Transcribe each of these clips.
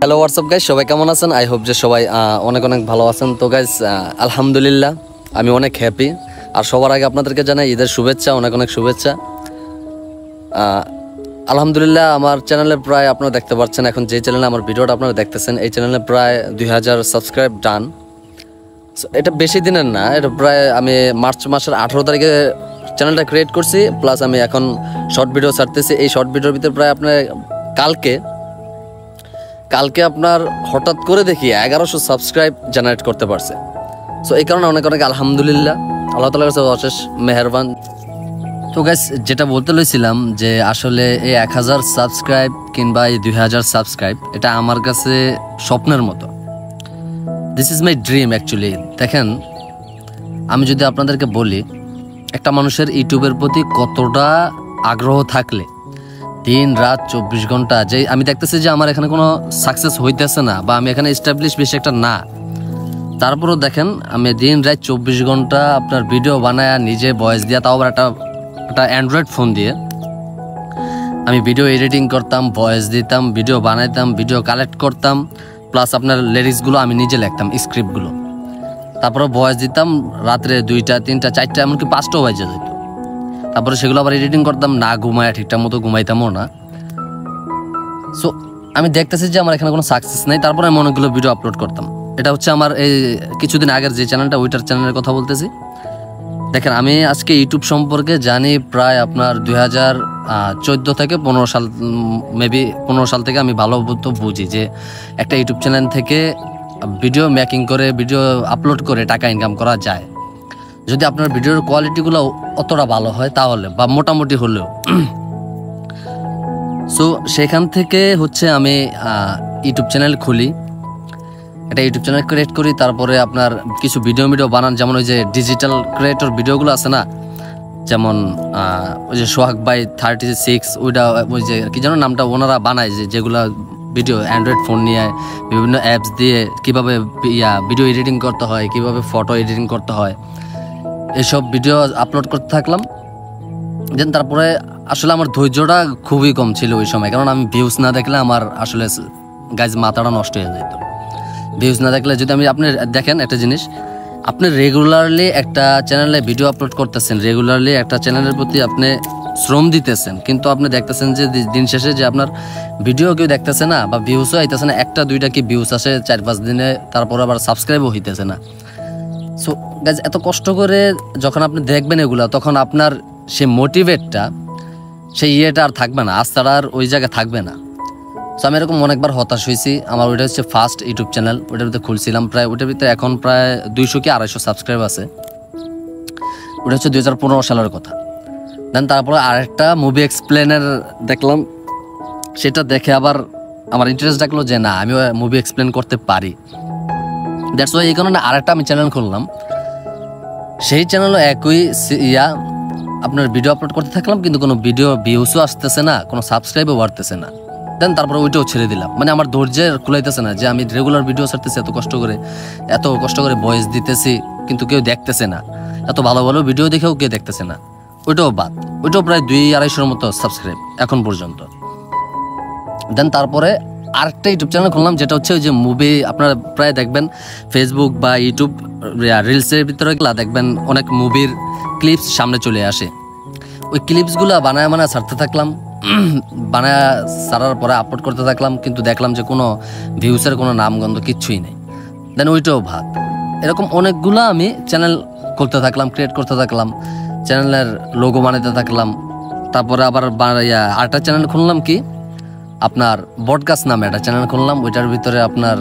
Hello WhatsApp guys, সবাই কেমন আছেন? আই হোপ যে সবাই অনেক অনেক ভালো আছেন। তো গাইস আলহামদুলিল্লাহ আমি অনেক হ্যাপি। আর সবার আগে আপনাদেরকে জানাই ঈদের শুভেচ্ছা, অনেক অনেক শুভেচ্ছা। আলহামদুলিল্লাহ আমার চ্যানেলে প্রায় আপনারা দেখতে পাচ্ছেন, এখন যে চ্যানেলে আমার ভিডিওটা আপনারা দেখতেছেন এই চ্যানেলে প্রায় 2000 সাবস্ক্রাইব ডান। এটা বেশি দিনের না, এটা প্রায় আমি মার্চ মাসের 18 তারিখে চ্যানেলটা ক্রিয়েট করছি। প্লাস আমি এখন শর্ট ভিডিও ছাড়তেছি। এই শর্ট ভিডিওর ভিতরে প্রায় আপনার কালকে আপনার হঠাৎ করে দেখি 1100 সাবস্ক্রাইব জেনারেট করতে পারছে। সো এই কারণে অনেক অনেক আলহামদুলিল্লাহ, আল্লাহ তাআলার কাছে অশেষ মেহেরবান। তো গাইস যেটা বলতে লইছিলাম যে আসলে এই 1000 সাবস্ক্রাইব কিংবা এই 2000 সাবস্ক্রাইব এটা আমার কাছে স্বপ্নের মতো। This is my dream actually. দেখেন, আমি যদি আপনাদেরকে বলি একটা মানুষের ইউটিউবের প্রতি কতটা আগ্রহ থাকলে দিন রাত 24 ঘন্টা, যে আমি দেখতেছি যে আমার এখানে কোনো সাকসেস হইতেছে না বা আমি এখানে এস্টাবলিশ বেশি একটা না, তারপরও দেখেন আমি দিন রাত 24 ঘন্টা আপনার ভিডিও বানায় নিজে ভয়েস দিয়া, তাও আবার একটা অ্যান্ড্রয়েড ফোন দিয়ে আমি ভিডিও এডিটিং করতাম, ভয়েস দিতাম, ভিডিও বানাইতাম, ভিডিও কালেক্ট করতাম, প্লাস আপনার লিরিক্সগুলো আমি নিজে লিখতাম, স্ক্রিপ্টগুলো, তারপরে ভয়েস দিতাম রাত্রে 2টা 3টা 4টা এমনকি 5টাও বাজে যেত। তারপরে সেগুলো আবার এডিটিং করতাম, না ঘুমায় ঠিকঠাক মতো ঘুমাইতামও না। সো আমি দেখতেছি যে আমার এখানে কোনো সাকসেস নেই, তারপরে আমি অনেকগুলো ভিডিও আপলোড করতাম। এটা হচ্ছে আমার এই কিছুদিন আগের যে চ্যানেলটা, ওইটার চ্যানেলের কথা বলতেছি। দেখেন, আমি আজকে ইউটিউব সম্পর্কে জানি প্রায় আপনার 2014 থেকে 15 সাল, মেবি 15 সাল থেকে আমি ভালো মতো বুঝি যে একটা ইউটিউব চ্যানেল থেকে ভিডিও মেকিং করে, ভিডিও আপলোড করে টাকা ইনকাম করা যায়, যদি আপনার ভিডিওর কোয়ালিটিগুলো অতটা ভালো হয় তাহলে, বা মোটামুটি হলেও। সো সেখান থেকে হচ্ছে আমি ইউটিউব চ্যানেল খুলি, একটা ইউটিউব চ্যানেল ক্রিয়েট করি। তারপরে আপনার কিছু ভিডিও বানান, যেমন ওই যে ডিজিটাল ক্রিয়েটর ভিডিওগুলো আছে না, যেমন ওই যে সোহাগ ভাই 36, ওইটা ওই যে কি যেন নামটা ওনারা বানায়, যেগুলো ভিডিও অ্যান্ড্রয়েড ফোন নিয়ে বিভিন্ন অ্যাপস দিয়ে কীভাবে ভিডিও এডিটিং করতে হয়, কীভাবে ফটো এডিটিং করতে হয়, এসব ভিডিও আপলোড করতে থাকলাম। দেন তারপরে আসলে আমার ধৈর্যটা খুবই কম ছিল ওই সময়, কারণ আমি ভিউজ না দেখলে আমার আসলে গাইজ মাথাটা নষ্ট হয়ে যেত। ভিউজ না দেখলে যদি আপনি দেখেন একটা জিনিস, আপনি রেগুলারলি একটা চ্যানেলে ভিডিও আপলোড করতেছেন, রেগুলারলি একটা চ্যানেলের প্রতি আপনি শ্রম দিতেছেন, কিন্তু আপনি দেখতেছেন যে দিন শেষে যে আপনার ভিডিও কেউ দেখতেছে না বা ভিউজও আইতেছে না, 1-2টা কি ভিউজ আসে 4-5 দিনে, তারপর আবার সাবস্ক্রাইবও হইতেছে না। সো গাইজ এত কষ্ট করে যখন আপনি দেখবেন এগুলা, তখন আপনার সেই মোটিভেটটা, সেই ইয়েটা আর থাকবে না, আস্থাটা আর ওই জায়গায় থাকবে না। সো আমি এরকম অনেকবার হতাশ হয়েছি। আমার ওইটা হচ্ছে ফার্স্ট ইউটিউব চ্যানেল, ওইটার ভিতরে খুলছিলাম প্রায়, ওইটার ভিতরে এখন প্রায় 200 কি 250 সাবস্ক্রাইব আছে। ওটা হচ্ছে 2015 সালের কথা। দেন তারপরে আরেকটা মুভি এক্সপ্লেনের দেখলাম, সেটা দেখে আবার আমার ইন্টারেস্ট ডাকলো যে না, আমি মুভি এক্সপ্লেন করতে পারি। দ্যাটস ওয়াই এই কারণে আরেকটা আমি চ্যানেল খুললাম। সেই চ্যানেলও একই আপনার ভিডিও আপলোড করতে থাকলাম, কিন্তু কোনো ভিডিও ভিউসও আসতেছে না, কোনো সাবস্ক্রাইবও বাড়তেছে না। দেন তারপরে ওইটাও ছেড়ে দিলাম, মানে আমার ধৈর্যের কুলাইতেছে না যে আমি রেগুলার ভিডিও ছাড়তেছি, এত কষ্ট করে ভয়েস দিতেছি, কিন্তু কেউ দেখতেছে না, এত ভালো ভালো ভিডিও দেখেও কেউ দেখতেছে না। ওইটাও বাদ, ওইটাও প্রায় 200-250 মতো সাবস্ক্রাইব এখন পর্যন্ত। দেন তারপরে আরেকটা ইউটিউব চ্যানেল খুললাম, যেটা হচ্ছে ওই যে মুভি, আপনারা প্রায় দেখবেন ফেসবুক বা ইউটিউব রিলসের ভিতরে দেখবেন অনেক মুভির ক্লিপস সামনে চলে আসে। ওই ক্লিপসগুলো বানায় ছাড়তে থাকলাম, বানায় ছাড়ার পরে আপলোড করতে থাকলাম, কিন্তু দেখলাম যে কোনো ভিউসের কোনো নামগন্ধ কিচ্ছুই নেই। দেন ওইটাও ভাত। এরকম অনেকগুলো আমি চ্যানেল করতে থাকলাম, ক্রিয়েট করতে থাকলাম, চ্যানেলের লোগো বানাতে থাকলাম। তারপরে আবার আরেকটা চ্যানেল খুললাম, কি আপনার বডকাস্ট নামে একটা চ্যানেল খুললাম। ওইটার ভিতরে আপনার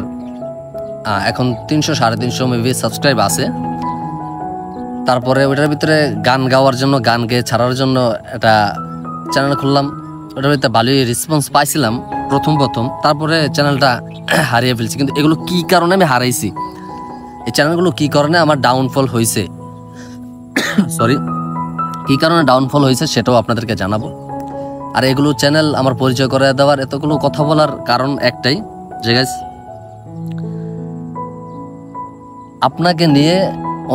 এখন 300-350 মেবি সাবস্ক্রাইব আছে। তারপরে ওইটার ভিতরে গান গাওয়ার জন্য, গান গেয়ে ছাড়ার জন্য একটা চ্যানেল খুললাম। ওটার ভিতরে ভালোই রেসপন্স পাইছিলাম প্রথম। তারপরে চ্যানেলটা হারিয়ে ফেলছি। কিন্তু এগুলো কি কারণে আমি হারাইছি, এই চ্যানেলগুলো কি কারণে আমার ডাউনফল হয়েছে, কি কারণে ডাউনফল হয়েছে সেটাও আপনাদেরকে জানাবো। আর এগুলো চ্যানেল আমার পরিচয় করে দেওয়ার, এতগুলো কথা বলার কারণ একটাই, যে গাইস আপনাকে নিয়ে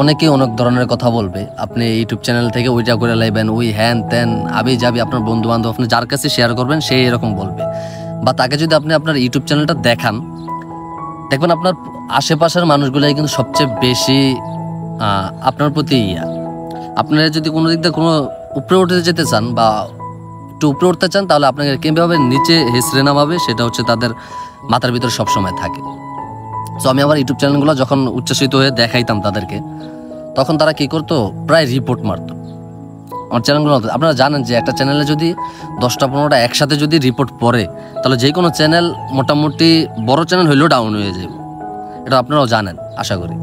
অনেকেই অনেক ধরনের কথা বলবে। আপনি ইউটিউব চ্যানেল থেকে ওইটা করে লাইবেন, ওই হ্যান ত্যান আবি যাবি, আপনার বন্ধু বান্ধব আপনি যার কাছে শেয়ার করবেন সেই এরকম বলবে। বা তাকে যদি আপনি আপনার ইউটিউব চ্যানেলটা দেখান, দেখবেন আপনার আশেপাশের মানুষগুলাই কিন্তু সবচেয়ে বেশি আপনার প্রতি আপনারা যদি কোনো দিক দিয়ে কোনো উপরে উঠে যেতে চান বা একটু উপরে উঠতে চান, তাহলে আপনাকে কীভাবে নিচে হেসড়ে নামাবে সেটা হচ্ছে তাদের মাথার ভিতরে সবসময় থাকে। তো আমি আমার ইউটিউব চ্যানেলগুলো যখন উচ্ছ্বসিত হয়ে দেখাইতাম তাদেরকে, তখন তারা কী করতো, প্রায় রিপোর্ট মারতো আমার চ্যানেলগুলো। আপনারা জানেন যে একটা চ্যানেলে যদি 10-15টা একসাথে যদি রিপোর্ট পড়ে, তাহলে যে কোনো চ্যানেল মোটামুটি বড় চ্যানেল হইলেও ডাউন হয়ে যাবে। এটা আপনারাও জানেন আশা করি।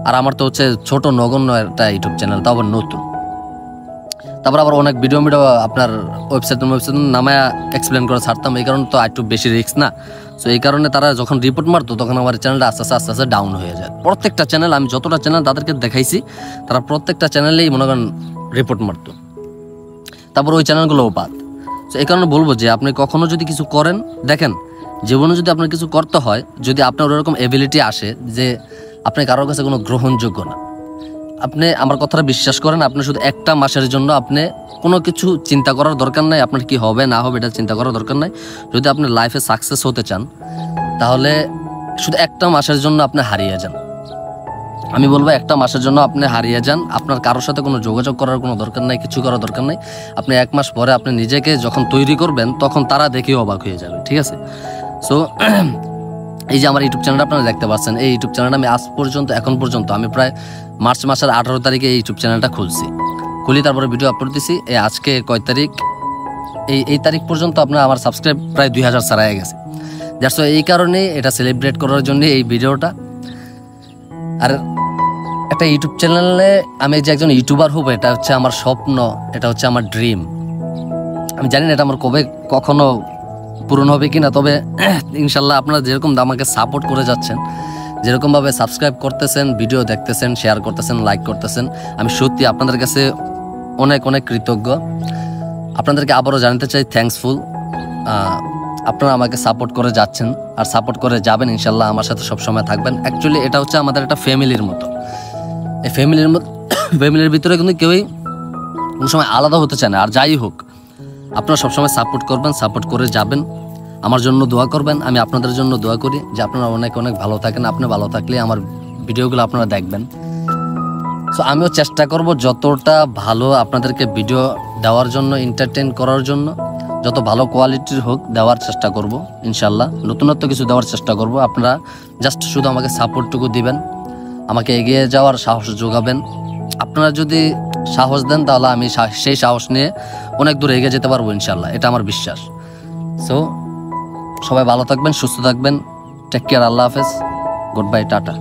আর আমার তো হচ্ছে ছোট নগণ্য একটা ইউটিউব চ্যানেল, তাও আবার নতুন। তারপর আবার অনেক ভিডিও আপনার ওয়েবসাইট নামায় এক্সপ্লেন করে ছাড়তাম, এই কারণে তো একটু বেশি রিস্ক না। সো এই কারণে তারা যখন রিপোর্ট মারতো তখন আমার চ্যানেলটা আস্তে আস্তে ডাউন হয়ে যায়। প্রত্যেকটা চ্যানেল, আমি যতটা চ্যানেল তাদেরকে দেখাইছি, তারা প্রত্যেকটা চ্যানেলেই মনে করেন রিপোর্ট মারতো। তারপর ওই চ্যানেলগুলোও বাদ। সো এই কারণে বলবো যে আপনি কখনো যদি কিছু করেন, দেখেন জীবনে যদি আপনার কিছু করতে হয়, যদি আপনার ওরকম এবিলিটি আসে যে আপনি কারোর কাছে কোনো গ্রহণযোগ্য না, আপনি আমার কথাটা বিশ্বাস করেন, আপনি শুধু একটা মাসের জন্য আপনি কোনো কিছু চিন্তা করার দরকার নাই, আপনার কি হবে না হবে এটা চিন্তা করার দরকার নাই। যদি আপনি লাইফে সাকসেস হতে চান, তাহলে শুধু একটা মাসের জন্য আপনি হারিয়ে যান। আমি বলবো একটা মাসের জন্য আপনি হারিয়ে যান, আপনার কারোর সাথে কোনো যোগাযোগ করার কোনো দরকার নাই, কিছু করার দরকার নাই। আপনি 1 মাস পরে আপনি নিজেকে যখন তৈরি করবেন, তখন তারা দেখেও অবাক হয়ে যাবে, ঠিক আছে? সো এই যে আমার ইউটিউব চ্যানেলটা আপনারা দেখতে পাচ্ছেন, এই ইউটিউব চ্যানেলটা আমি এখন পর্যন্ত আমি প্রায় মার্চ মাসের 18 তারিখে এই ইউটিউব চ্যানেলটা খুলি, তারপরে ভিডিও আপলোড দিছি। আজকে কয় তারিখ, এই তারিখ পর্যন্ত আপনার আমার সাবস্ক্রাইব প্রায় 2000 ছাড়াই গেছে। দ্যাটস এই কারণে এটা সেলিব্রেট করার জন্য এই ভিডিওটা। আর একটা ইউটিউব চ্যানেলে আমি যে একজন ইউটিউবার হব, এটা হচ্ছে আমার স্বপ্ন, এটা হচ্ছে আমার ড্রিম। আমি জানি না এটা আমার কখনো পূরণ হবে কিনা, তবে ইনশাল্লাহ আপনারা যেরকম আমাকে সাপোর্ট করে যাচ্ছেন, যেরকমভাবে সাবস্ক্রাইব করতেছেন, ভিডিও দেখতেছেন, শেয়ার করতেছেন, লাইক করতেছেন, আমি সত্যি আপনাদের কাছে অনেক অনেক কৃতজ্ঞ। আপনাদেরকে আবারও জানাতে চাই থ্যাঙ্কসফুল। আপনারা আমাকে সাপোর্ট করে যাচ্ছেন আর সাপোর্ট করে যাবেন, ইনশাল্লাহ আমার সাথে সবসময় থাকবেন। অ্যাকচুয়ালি এটা হচ্ছে আমাদের একটা ফ্যামিলির মতো। এই ফ্যামিলির ভিতরে কিন্তু কেউই কোনো সময় আলাদা হতে চায় না। আর যাই হোক, আপনারা সবসময় সাপোর্ট করবেন, সাপোর্ট করে যাবেন, আমার জন্য দোয়া করবেন। আমি আপনাদের জন্য দোয়া করি যে আপনারা অনেক অনেক ভালো থাকেন। আপনি ভালো থাকলে আমার ভিডিওগুলো আপনারা দেখবেন। সো আমিও চেষ্টা করব যতটা ভালো আপনাদেরকে ভিডিও দেওয়ার জন্য, এন্টারটেইন করার জন্য, যত ভালো কোয়ালিটির হোক দেওয়ার চেষ্টা করব ইনশাল্লাহ। নতুনত্ব কিছু দেওয়ার চেষ্টা করব। আপনারা জাস্ট শুধু আমাকে সাপোর্টটুকু দিবেন, আমাকে এগিয়ে যাওয়ার সাহস যোগাবেন। আপনারা যদি সাহস দেন, তাহলে আমি সেই সাহস নিয়ে অনেক দূর এগিয়ে যেতে পারবো ইনশাল্লাহ, এটা আমার বিশ্বাস। সো সবাই ভালো থাকবেন, সুস্থ থাকবেন, টেক কেয়ার, আল্লাহ হাফেজ, গুড বাই, টাটা।